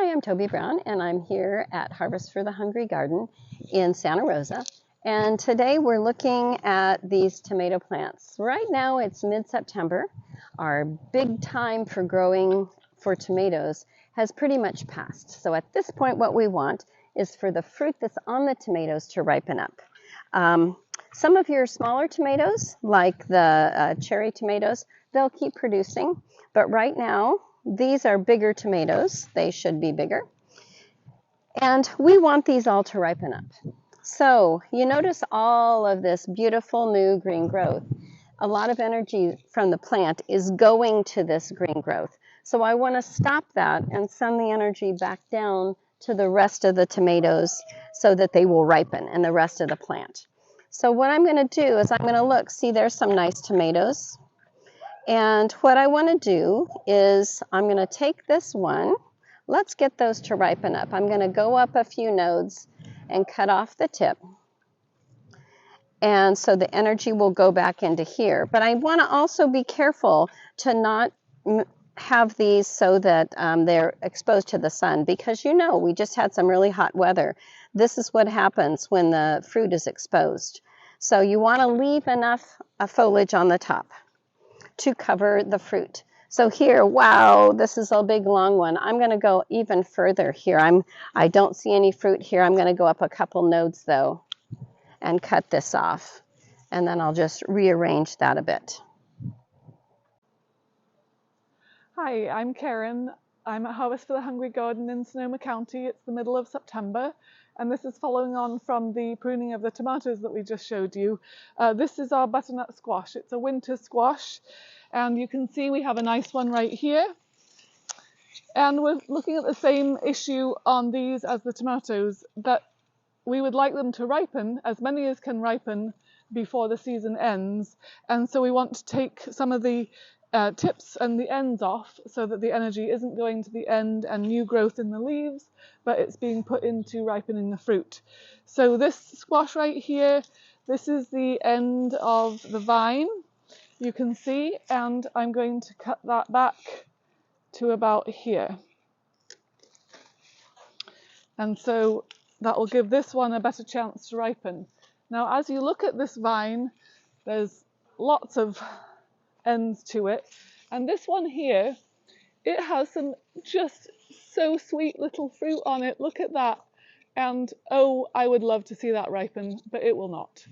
Hi, I'm Toby Brown, and I'm here at Harvest for the Hungry Garden in Santa Rosa. And today we're looking at these tomato plants. Right now it's mid-September. Our big time for growing for tomatoes has pretty much passed. So at this point what we want is for the fruit that's on the tomatoes to ripen up. Some of your smaller tomatoes, like the cherry tomatoes, they'll keep producing. But right now, these are bigger tomatoes. They should be bigger. And we want these all to ripen up. So you notice all of this beautiful new green growth. A lot of energy from the plant is going to this green growth. So I want to stop that and send the energy back down to the rest of the tomatoes so that they will ripen and the rest of the plant. So what I'm going to do is I'm going to look, see there's some nice tomatoes. And what I want to do is I'm going to take this one. Let's get those to ripen up. I'm going to go up a few nodes and cut off the tip. And so the energy will go back into here. But I want to also be careful to not have these so that they're exposed to the sun, because you know we just had some really hot weather. This is what happens when the fruit is exposed. So you want to leave enough foliage on the top to cover the fruit. So here, wow, this is a big long one. I'm going to go even further here. I don't see any fruit here. I'm going to go up a couple nodes though and cut this off. And then I'll just rearrange that a bit. Hi, I'm Karen. I'm at Harvest for the Hungry Garden in Sonoma County. It's the middle of September, and this is following on from the pruning of the tomatoes that we just showed you. This is our butternut squash. It's a winter squash, and you can see we have a nice one right here. And we're looking at the same issue on these as the tomatoes, that we would like them to ripen, as many as can ripen before the season ends. And so we want to take some of the tips and the ends off so that the energy isn't going to the end and new growth in the leaves, but it's being put into ripening the fruit. So this squash right here, this is the end of the vine, you can see, and I'm going to cut that back to about here. And so that will give this one a better chance to ripen. Now, as you look at this vine, there's lots of ends to it. And this one here, it has some just so sweet little fruit on it. Look at that. And oh, I would love to see that ripen, but it will not.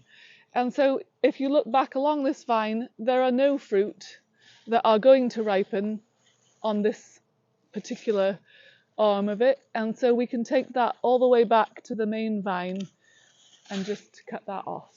And so if you look back along this vine, there are no fruit that are going to ripen on this particular arm of it, and so we can take that all the way back to the main vine and just cut that off.